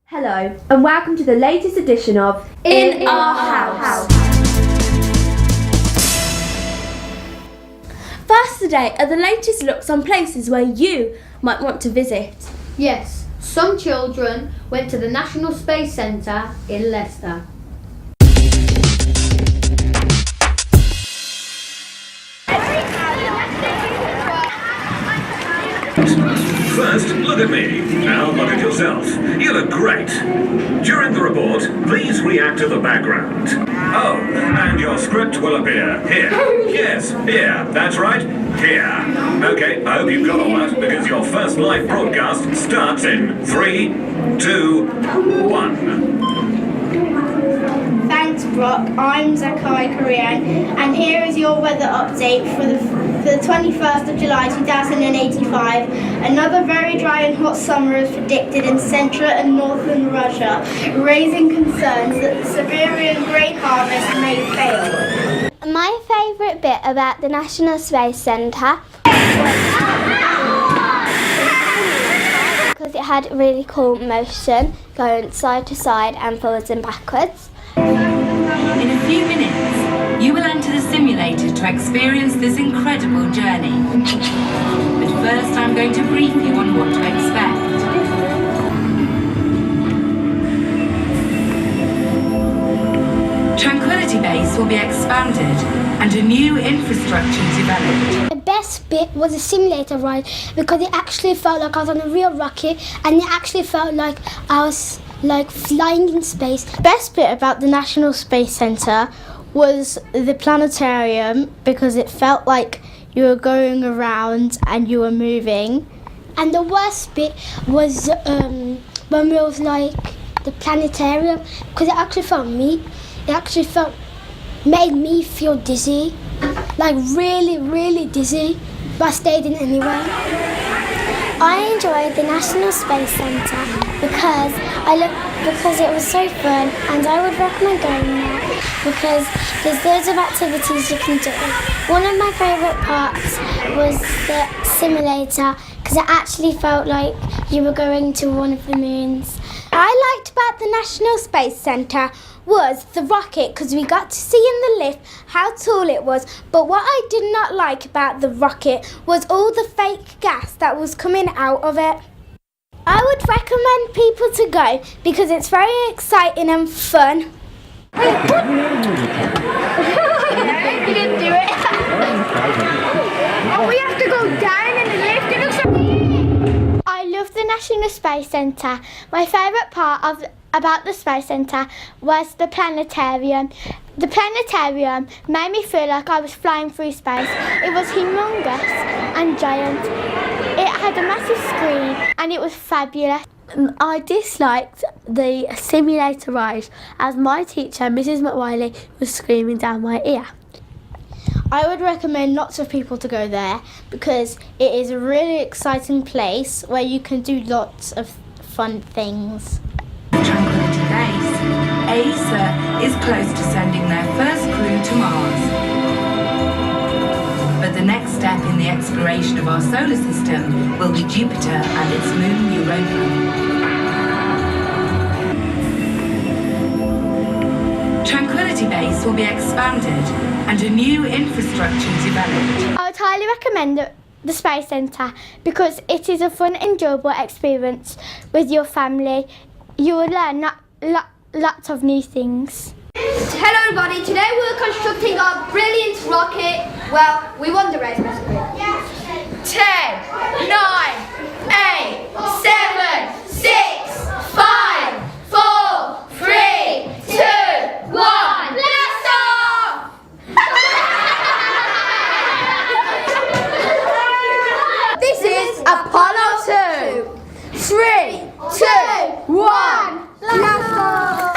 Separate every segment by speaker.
Speaker 1: Hello, and welcome to the latest edition of In Our House. First today are the latest looks on places where you might want to visit.
Speaker 2: Yes, some children went to the National Space Centre in Leicester.
Speaker 3: First, look at me. Now look at yourself. You look great. During the report, please react to the background. Oh, and your script will appear here. Yes, here. That's right. Here. Okay, I hope you've got all that because your first live broadcast starts in 3, 2, 1.
Speaker 4: Thanks, Brock. I'm Zakai Korean, and here is your weather update for the 21st of July 2085. Another very dry and hot summer is predicted in central and northern Russia, raising concerns that the Siberian grain harvest may fail.
Speaker 5: My favourite bit about the National Space Centre because it had really cool motion going side to side and forwards and backwards.
Speaker 6: In a few minutes, you will enter the simulator to experience this incredible journey. But first, I'm going to brief you on what to expect. Tranquility Base will be expanded and a new infrastructure developed.
Speaker 5: The best bit was the simulator ride because it actually felt like I was on a real rocket and it actually felt like I was flying in space.
Speaker 4: The best bit about the National Space Centre was the planetarium because it felt like you were going around and you were moving.
Speaker 5: And the worst bit was when we was the planetarium because it actually made me feel dizzy, like really, really dizzy, but I stayed in anyway. I enjoyed the National Space Centre because it was so fun, and I would recommend going there because there's loads of activities you can do. One of my favourite parts was the simulator because it actually felt like you were going to one of the moons. I liked about the National Space Centre was the rocket because we got to see in the lift how tall it was, but what I did not like about the rocket was all the fake gas that was coming out of it. I would recommend people to go because it's very exciting and fun.
Speaker 4: You didn't do it. Oh, we have to go down in the lift. It looks like...
Speaker 5: I love the National Space Centre. My favourite part about the Space Centre was the planetarium. The planetarium made me feel like I was flying through space. It was humongous and giant. It had a massive screen and it was fabulous.
Speaker 4: I disliked the simulator ride as my teacher, Mrs. McWiley, was screaming down my ear. I would recommend lots of people to go there because it is a really exciting place where you can do lots of fun things.
Speaker 6: Tranquility Base, ESA is close to sending their first crew to Mars. But the next step in the exploration of our solar system will be Jupiter and its moon Europa. Tranquility Base will be expanded and a new infrastructure developed.
Speaker 5: I would highly recommend the Space Centre because it is a fun, enjoyable experience with your family. You will learn lots of new things.
Speaker 2: Hello everybody, today we're constructing our brilliant rocket. Well, we won the race basically. 10, 9, 8, 7, 6, 5, 4, 3, 2, 1, blast off! This is Apollo 2. 3, 2, 1, blast off!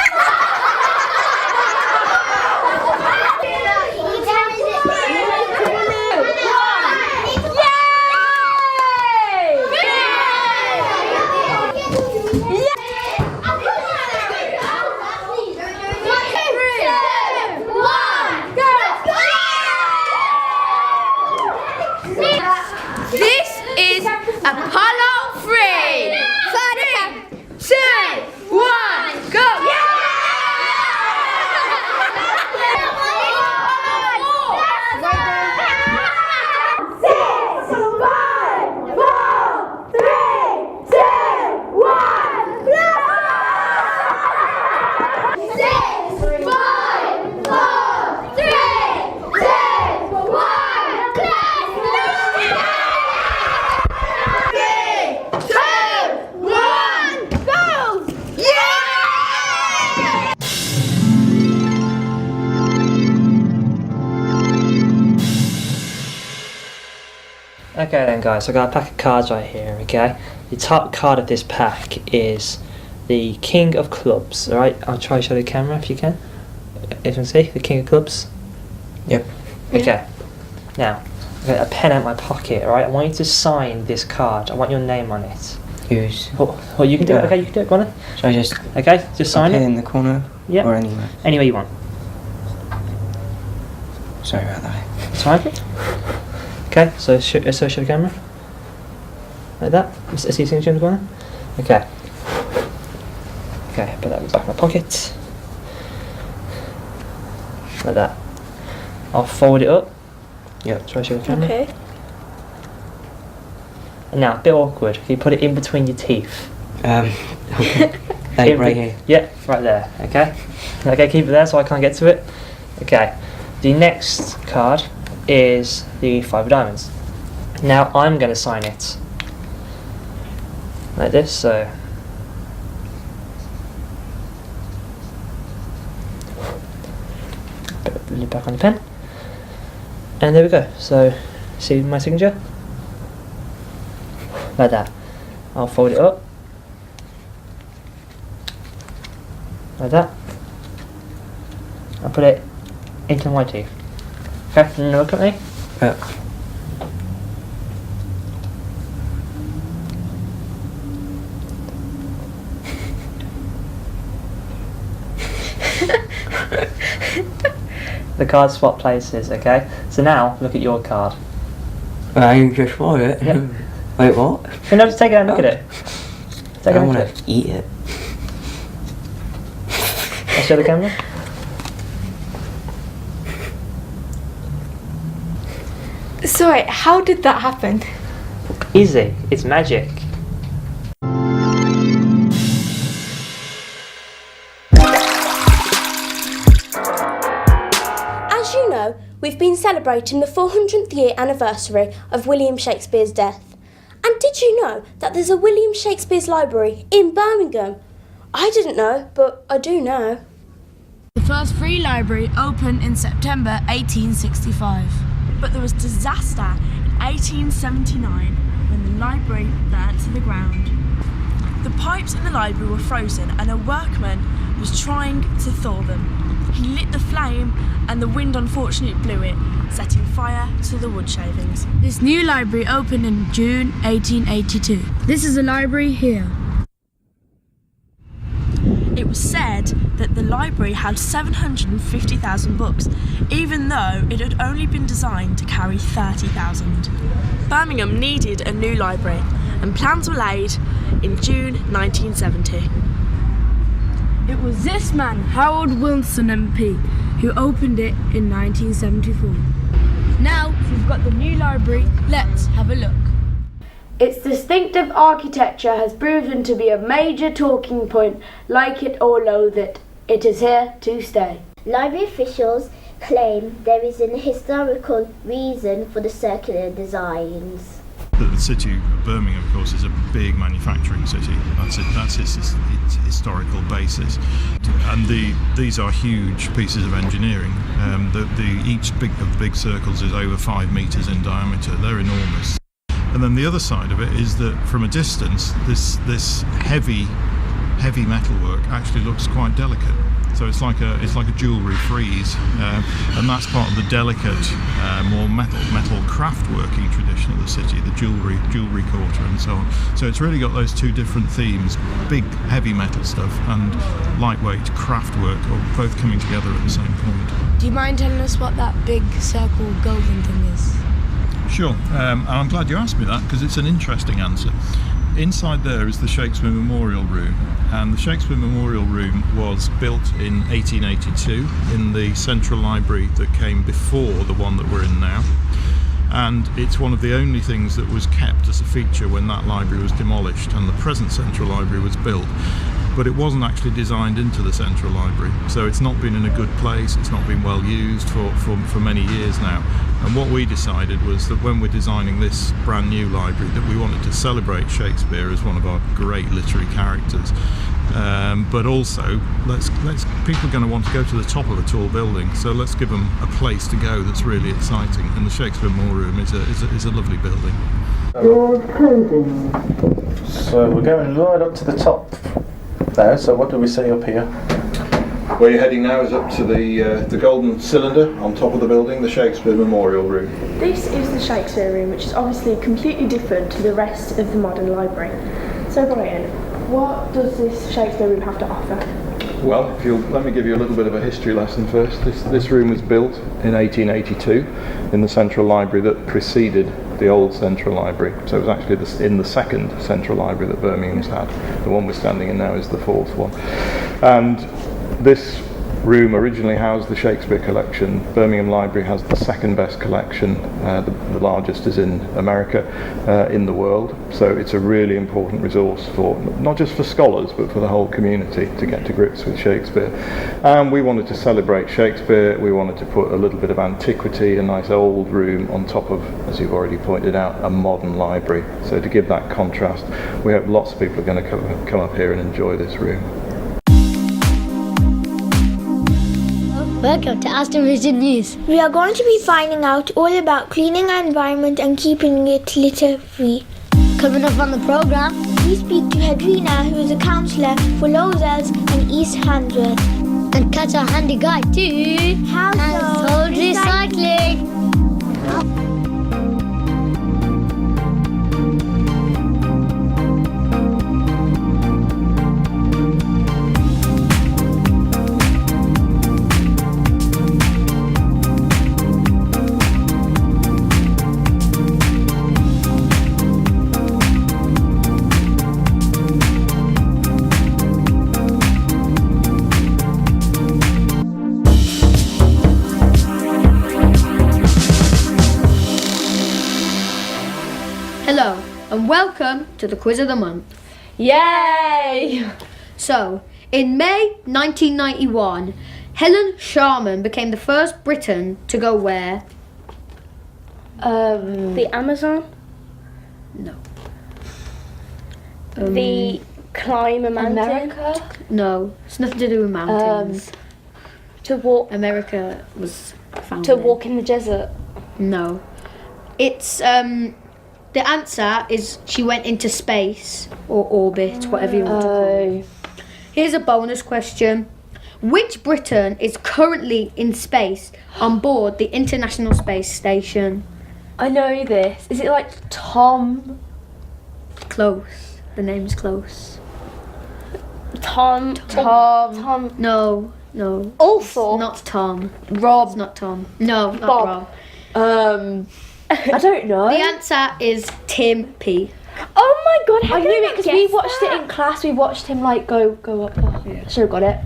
Speaker 2: This is Apollo 3. 2, 1.
Speaker 7: Okay then guys, so I got a pack of cards right here, okay? The top card of this pack is the King of Clubs, alright? I'll try to show the camera if you can. If you can see, the King of Clubs.
Speaker 8: Yep.
Speaker 7: Okay. Now, I've got a pen out my pocket, alright? I want you to sign this card. I want your name on it.
Speaker 8: Use.
Speaker 7: Oh, you can do it, okay, you can do it, go on then.
Speaker 8: Should I just
Speaker 7: Okay, just sign
Speaker 8: up
Speaker 7: it.
Speaker 8: here in the corner?
Speaker 7: Yeah.
Speaker 8: Or anywhere?
Speaker 7: Anywhere you want.
Speaker 8: Sorry about that.
Speaker 7: It's fine. Okay, so show the camera. Like that. Is he signature in the corner? Okay. Okay, put that in the back of my pocket. Like that. I'll fold it up.
Speaker 8: Yep.
Speaker 7: Try to show the camera.
Speaker 1: Okay.
Speaker 7: And now, a bit awkward. Can you put it in between your teeth?
Speaker 8: Okay. Like right here.
Speaker 7: Yeah, right there. Okay. Okay, keep it there so I can't get to it. Okay. The next card is the 5 of diamonds. Now I'm going to sign it like this. So put the lid back on the pen, and there we go. So see my signature like that. I'll fold it up like that. I'll put it into my teeth. Okay, and look at me.
Speaker 8: Yep.
Speaker 7: The cards swap places, okay? So now, look at your card.
Speaker 8: I just want it.
Speaker 7: Yep.
Speaker 8: Wait, what?
Speaker 7: No, just take it and look at it. Take
Speaker 8: I
Speaker 7: a look
Speaker 8: want
Speaker 7: at it.
Speaker 8: to eat it.
Speaker 7: I'll show the camera.
Speaker 2: Sorry, how did that happen?
Speaker 7: Easy, it's magic.
Speaker 1: As you know, we've been celebrating the 400th year anniversary of William Shakespeare's death. And did you know that there's a William Shakespeare's library in Birmingham? I didn't know, but I do now.
Speaker 9: The first free library opened in September 1865. But there was disaster in 1879 when the library burnt to the ground. The pipes in the library were frozen and a workman was trying to thaw them. He lit the flame and the wind unfortunately blew it, setting fire to the wood shavings. This new library opened in June 1882. This is the library here. It was said that the library had 750,000 books, even though it had only been designed to carry 30,000. Birmingham needed a new library, and plans were laid in June 1970. It was this man, Harold Wilson MP, who opened it in 1974. Now we've got the new library, let's have a look.
Speaker 10: Its distinctive architecture has proven to be a major talking point. Like it or loathe it, it is here to stay.
Speaker 5: Library officials claim there is an historical reason for the circular designs.
Speaker 11: The city of Birmingham, of course, is a big manufacturing city. That's its historical basis. And these are huge pieces of engineering. Each of the big circles is over 5 metres in diameter. They're enormous. And then the other side of it is that from a distance, this heavy metalwork actually looks quite delicate. So it's like a jewellery frieze, and that's part of the delicate, more metal craft working tradition of the city, the jewellery quarter, and so on. So it's really got those two different themes: big, heavy metal stuff and lightweight craft work, both coming together at the same point.
Speaker 9: Do you mind telling us what that big circle golden thing is?
Speaker 11: Sure, and I'm glad you asked me that because it's an interesting answer. Inside there is the Shakespeare Memorial Room, and the Shakespeare Memorial Room was built in 1882 in the Central Library that came before the one that we're in now, and it's one of the only things that was kept as a feature when that library was demolished and the present Central Library was built. But it wasn't actually designed into the Central Library, so it's not been in a good place, it's not been well used for many years now. And what we decided was that when we're designing this brand new library, that we wanted to celebrate Shakespeare as one of our great literary characters, but also let's people are going to want to go to the top of a tall building, so let's give them a place to go that's really exciting. And the Shakespeare Moore Room is a lovely building.
Speaker 12: So we're going right up to the top there. So what do we see up here?
Speaker 11: Where you're heading now is up to the golden cylinder on top of the building, the Shakespeare Memorial Room.
Speaker 9: This is the Shakespeare Room, which is obviously completely different to the rest of the modern library. So Brian, what does this Shakespeare Room have to offer?
Speaker 11: Well, if you'll let me give you a little bit of a history lesson first. This room was built in 1882 in the Central Library that preceded the old Central Library. So it was actually in the second Central Library that Birmingham's had. The one we're standing in now is the fourth one. And this room originally housed the Shakespeare collection. Birmingham Library has the second best collection. The largest is in America, in the world. So it's a really important resource for not just for scholars but for the whole community to get to grips with Shakespeare. And we wanted to celebrate Shakespeare. We wanted to put a little bit of antiquity, a nice old room on top of, as you've already pointed out, a modern library. So to give that contrast, we hope lots of people are going to come up here and enjoy this room.
Speaker 5: Welcome to Aston Vision News.
Speaker 4: We are going to be finding out all about cleaning our environment and keeping it litter-free.
Speaker 5: Coming up on the programme,
Speaker 4: We speak to Hedrina, who is a counsellor for Lozers and East Handsworth.
Speaker 5: and catch our handy guide to household recycling.
Speaker 2: Hello, and welcome to the Quiz of the Month.
Speaker 9: Yay!
Speaker 2: So, in May 1991, Helen Sharman became the first Briton to go where?
Speaker 1: The Amazon?
Speaker 2: No.
Speaker 1: The climb a mountain?
Speaker 9: America?
Speaker 2: No, it's nothing to do with mountains.
Speaker 1: To walk
Speaker 2: America was founded.
Speaker 1: to walk in the desert?
Speaker 2: No. It's, the answer is she went into space, or orbit, whatever you want to call it. Here's a bonus question. Which Briton is currently in space on board the International Space Station?
Speaker 9: I know this. Is it like Tom?
Speaker 2: Close. The name's close.
Speaker 1: Tom.
Speaker 2: No.
Speaker 1: Also.
Speaker 2: Not Tom.
Speaker 9: Rob?
Speaker 2: It's not Tom. No, not
Speaker 1: Bob.
Speaker 2: Rob.
Speaker 9: I don't know.
Speaker 2: The answer is Tim P.
Speaker 1: Oh my god, how
Speaker 9: I
Speaker 1: did
Speaker 9: knew it
Speaker 1: not
Speaker 9: because
Speaker 1: guess
Speaker 9: we watched
Speaker 1: that?
Speaker 9: it in class. We watched him like go up. I should have got it.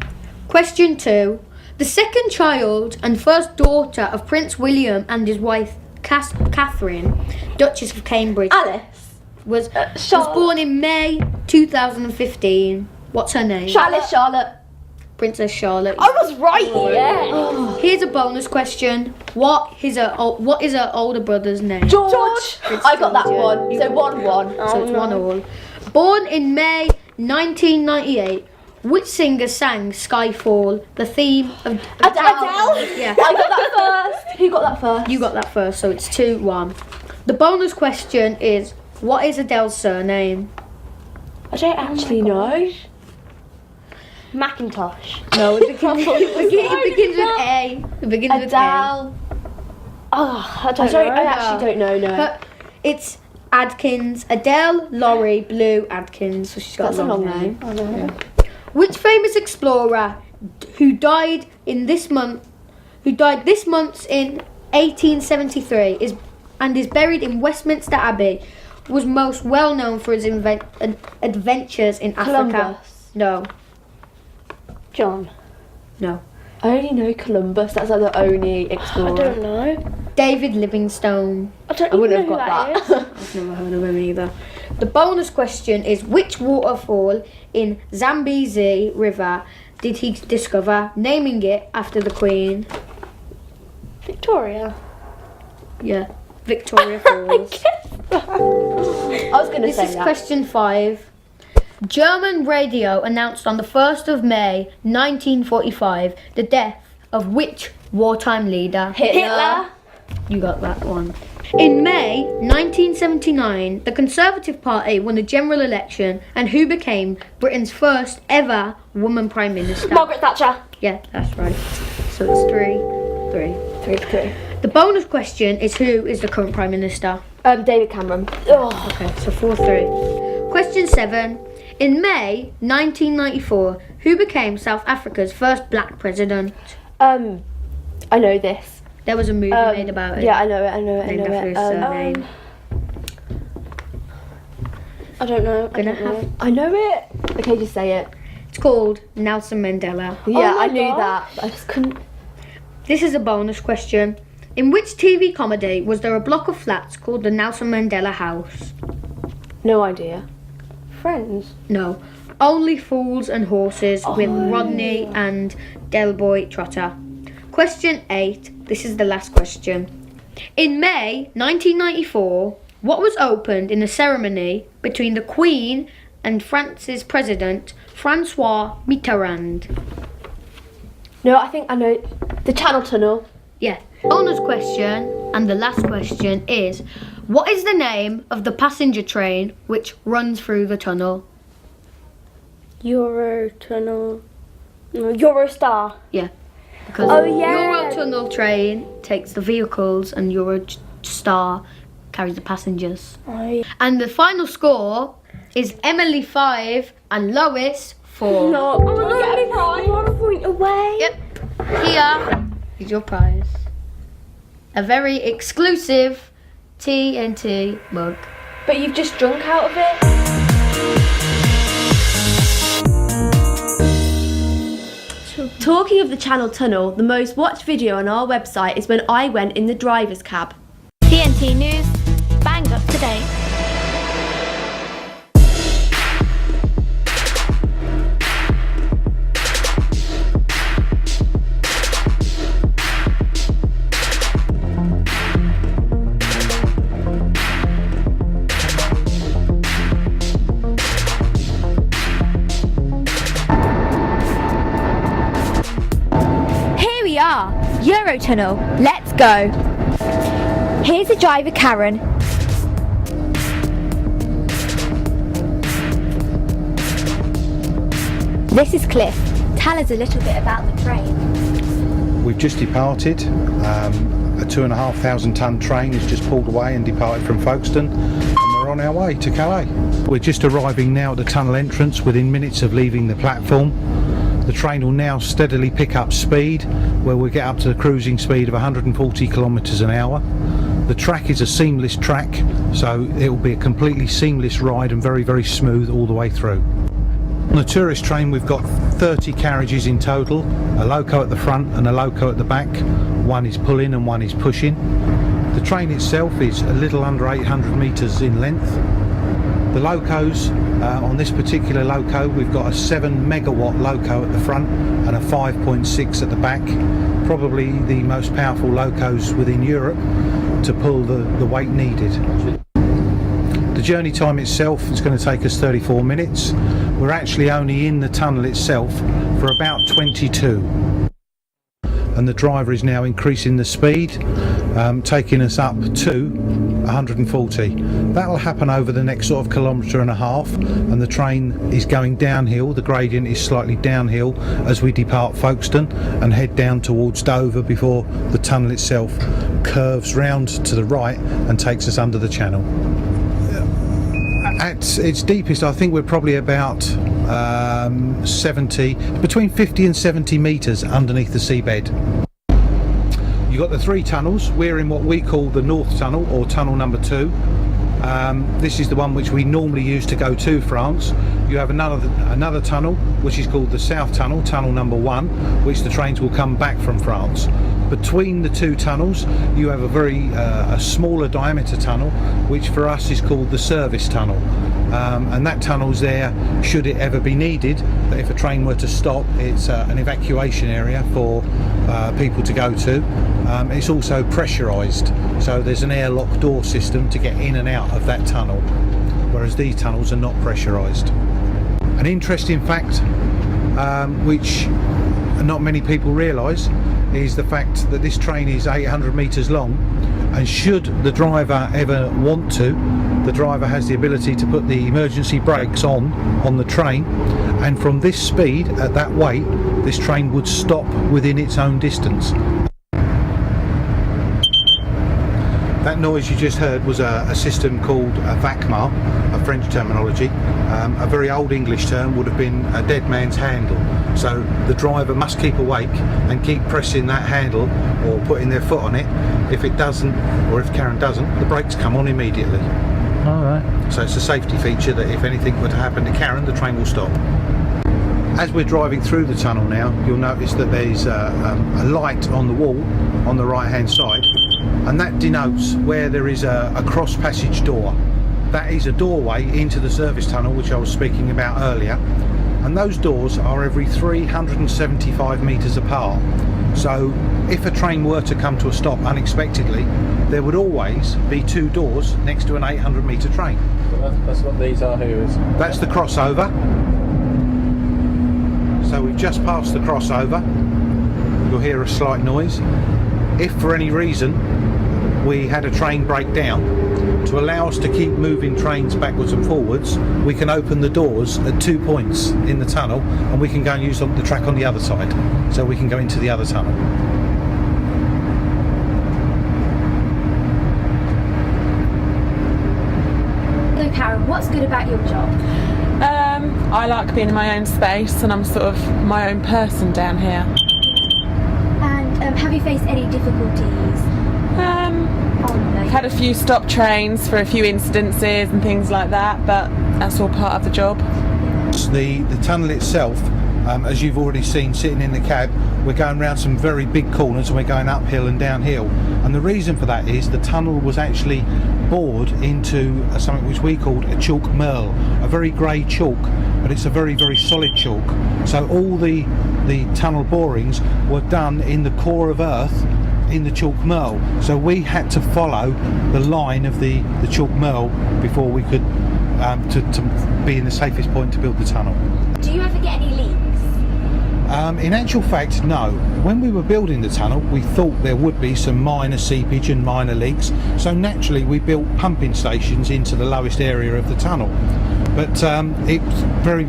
Speaker 2: Question 2. The second child and first daughter of Prince William and his wife Catherine, Duchess of Cambridge,
Speaker 9: Alice.
Speaker 2: was
Speaker 9: Charlotte.
Speaker 2: born in May 2015. What's her name?
Speaker 9: Charlotte.
Speaker 2: Princess Charlotte.
Speaker 1: I was right. Yeah.
Speaker 2: Here's a bonus question. What is her older brother's name?
Speaker 9: George. I got that
Speaker 2: George,
Speaker 9: one.
Speaker 2: yeah.
Speaker 9: So 1-1.
Speaker 2: So it's 1-1. Born in May 1998, which singer sang Skyfall, the theme of
Speaker 9: Adele.
Speaker 2: Yeah.
Speaker 9: I got that first. Who got that first?
Speaker 2: You got that first, so it's 2-1. The bonus question is, what is Adele's surname?
Speaker 9: I don't actually know.
Speaker 1: Macintosh.
Speaker 2: No, it begins with A. It begins with A.
Speaker 9: Adele.
Speaker 1: Oh, I don't know.
Speaker 9: I actually don't know. No.
Speaker 2: But it's Adkins. Adele, Laurie, Blue, Adkins. So she's got
Speaker 9: That's a long name. I know.
Speaker 2: Yeah. Which famous explorer who died this month in 1873 is buried in Westminster Abbey was most well known for his adventures in Africa?
Speaker 9: Columbus.
Speaker 2: No.
Speaker 1: John.
Speaker 2: No.
Speaker 9: I only know Columbus. That's like the only explorer.
Speaker 1: I don't know.
Speaker 2: David Livingstone.
Speaker 1: I don't
Speaker 9: I wouldn't
Speaker 1: even know
Speaker 9: have
Speaker 1: who
Speaker 9: got
Speaker 1: that is.
Speaker 2: I've never heard of him either. The bonus question is, which waterfall in Zambezi River did he discover, naming it after the Queen?
Speaker 1: Victoria.
Speaker 2: Yeah, Victoria Falls.
Speaker 9: I was going to
Speaker 2: This
Speaker 9: say
Speaker 2: is
Speaker 9: that.
Speaker 2: question 5.
Speaker 10: German radio announced on the 1st of May 1945 the death of which wartime leader?
Speaker 1: Hitler.
Speaker 10: You got that one. In May 1979, the Conservative Party won the general election, and who became Britain's first ever woman Prime Minister?
Speaker 1: Margaret Thatcher.
Speaker 10: Yeah, that's right. So it's 3-3. The bonus question is who is the current Prime Minister?
Speaker 1: David Cameron. Oh.
Speaker 10: Okay, so 4-3. Question 7. In May 1994, who became South Africa's first black president?
Speaker 1: I know this.
Speaker 10: There was a movie made about it.
Speaker 1: Yeah, I know it.
Speaker 10: Named after his surname.
Speaker 1: I don't know. I know it. Okay, just say it.
Speaker 10: It's called Nelson Mandela.
Speaker 1: Yeah, I knew that. I just couldn't.
Speaker 10: This is a bonus question. In which TV comedy was there a block of flats called the Nelson Mandela House?
Speaker 1: No idea. Friends?
Speaker 10: No. Only Fools and Horses with Rodney and Delboy Trotter. Question 8. This is the last question. In May 1994, what was opened in a ceremony between the Queen and France's President, Francois Mitterrand?
Speaker 1: No, I think I know. The Channel Tunnel.
Speaker 10: Yeah. Bonus question, and the last question is, what is the name of the passenger train which runs through the tunnel?
Speaker 1: Eurotunnel. No, Eurostar.
Speaker 10: Yeah. Because Eurotunnel train takes the vehicles and Eurostar carries the passengers.
Speaker 1: Oh, yeah.
Speaker 10: And the final score is Emily 5 and Lois 4.
Speaker 1: No, I'm 1 point away.
Speaker 10: Yep. Here is your prize. A very exclusive TNT mug.
Speaker 1: But you've just drunk out of it. Talking of the Channel Tunnel, the most watched video on our website is when I went in the driver's cab.
Speaker 13: TNT News, bang up to date. Eurotunnel, let's go. Here's the driver, Karen. This is Cliff. Tell us a little bit about the train.
Speaker 14: We've just departed. A 2,500 tonne train has just pulled away and departed from Folkestone, and we're on our way to Calais. We're just arriving now at the tunnel entrance, within minutes of leaving the platform. The train will now steadily pick up speed, where we'll get up to the cruising speed of 140 kilometres an hour. The track is a seamless track, so it will be a completely seamless ride and very, very smooth all the way through. On the tourist train we've got 30 carriages in total, a loco at the front and a loco at the back. One is pulling and one is pushing. The train itself is a little under 800 metres in length. The locos, on this particular loco, we've got a 7 megawatt loco at the front and a 5.6 at the back. Probably the most powerful locos within Europe to pull the weight needed. The journey time itself is going to take us 34 minutes. We're actually only in the tunnel itself for about 22. And the driver is now increasing the speed, taking us up to 140. That'll happen over the next sort of kilometre and a half, and the train is going downhill. The gradient is slightly downhill as we depart Folkestone and head down towards Dover before the tunnel itself curves round to the right and takes us under the channel. At its deepest, I think we're probably about between 50 and 70 metres underneath the seabed. You've got the 3 tunnels. We're in what we call the North Tunnel, or tunnel number 2. This is the one which we normally use to go to France. You have another tunnel which is called the South Tunnel, tunnel number 1, which the trains will come back from France. Between the 2 tunnels you have a smaller diameter tunnel, which for us is called the service tunnel, and that tunnel's there should it ever be needed, that if a train were to stop, it's an evacuation area for people to go to. It's also pressurised, so there's an airlock door system to get in and out of that tunnel, whereas these tunnels are not pressurised. An interesting fact, which not many people realise, is the fact that this train is 800 metres long, and should the driver ever want to, the driver has the ability to put the emergency brakes on the train, and from this speed at that weight, this train would stop within its own distance. That noise you just heard was a system called a VACMAR, a French terminology. A very old English term would have been a dead man's handle. So the driver must keep awake and keep pressing that handle or putting their foot on it. If it doesn't, or if Karen doesn't, the brakes come on immediately.
Speaker 12: Alright.
Speaker 14: So it's a safety feature that if anything were to happen to Karen, the train will stop. As we're driving through the tunnel now, you'll notice that there's a light on the wall on the right hand side, and that denotes where there is a cross passage door. That is a doorway into the service tunnel, which I was speaking about earlier, and those doors are every 375 metres apart. So if a train were to come to a stop unexpectedly, there would always be two doors next to an 800 metre train.
Speaker 12: So that's what these are here, is?
Speaker 14: That's the crossover. So we've just passed the crossover. You'll hear a slight noise. If for any reason we had a train break down, to allow us to keep moving trains backwards and forwards, we can open the doors at 2 points in the tunnel, and we can go and use the track on the other side, so we can go into the other tunnel.
Speaker 13: So Karen, what's good about your job?
Speaker 15: I like being in my own space, and I'm sort of my own person down here.
Speaker 13: And have you faced any difficulties?
Speaker 15: I've had a few stop trains for a few incidences and things like that, but that's all part of the job.
Speaker 14: The tunnel itself, as you've already seen sitting in the cab, we're going around some very big corners, and we're going uphill and downhill, and the reason for that is the tunnel was actually bored into something which we called a chalk merle, a very grey chalk, but it's a very, very solid chalk. So all the tunnel borings were done in the core of earth in the chalk merle, so we had to follow the line of the chalk merle before we could to be in the safest point to build the tunnel.
Speaker 13: Do you ever get any leaks?
Speaker 14: In actual fact, no. When we were building the tunnel, we thought there would be some minor seepage and minor leaks, so naturally we built pumping stations into the lowest area of the tunnel. But it very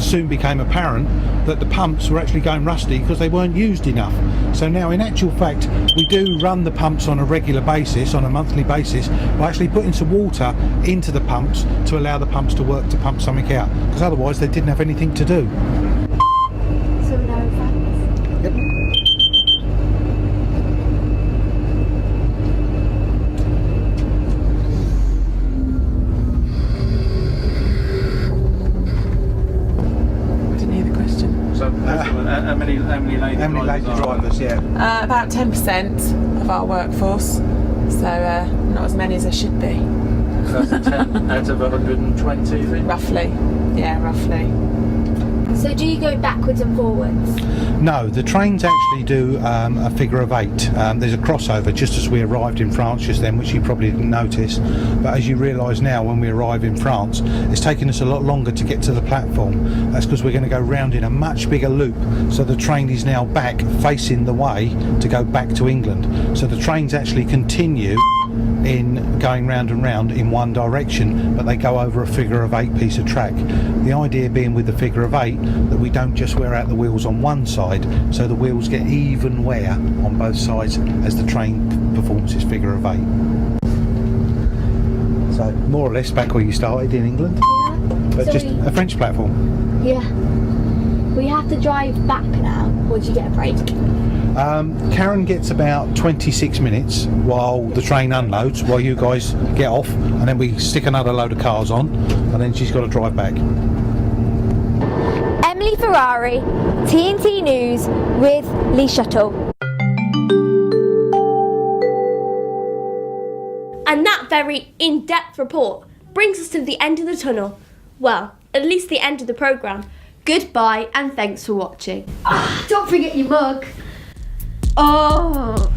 Speaker 14: soon became apparent that the pumps were actually going rusty because they weren't used enough. So now in actual fact we do run the pumps on a regular basis, on a monthly basis, by actually putting some water into the pumps to allow the pumps to work to pump something out, because otherwise they didn't have anything to do.
Speaker 13: So no thanks.
Speaker 14: Yep.
Speaker 12: How many lady drivers?
Speaker 14: Yeah.
Speaker 15: About 10% of our workforce, so not as many as there should be.
Speaker 12: So that's 10 out of 120, you think?
Speaker 15: Roughly, yeah, roughly.
Speaker 13: So do you go backwards and forwards?
Speaker 14: No, the trains actually do a figure of 8. There's a crossover just as we arrived in France just then, which you probably didn't notice, but as you realise now, when we arrive in France, it's taking us a lot longer to get to the platform. That's because we're going to go round in a much bigger loop, so the train is now back facing the way to go back to England. So the trains actually continue in going round and round in one direction, but they go over a figure of 8 piece of track. The idea being with the figure of 8 that we don't just wear out the wheels on one side, so the wheels get even wear on both sides as the train performs its figure of 8. So more or less back where you started in England, but
Speaker 13: So
Speaker 14: just a French platform.
Speaker 13: Yeah. We have to drive back now, or do you get a break?
Speaker 14: Karen gets about 26 minutes while the train unloads, while you guys get off, and then we stick another load of cars on, and then she's got to drive back.
Speaker 13: Emily Ferrari, TNT News with Lee Shuttle.
Speaker 1: And that very in-depth report brings us to the end of the tunnel. Well, at least the end of the programme.
Speaker 2: Goodbye and thanks for watching.
Speaker 13: Don't forget your mug.
Speaker 2: Oh!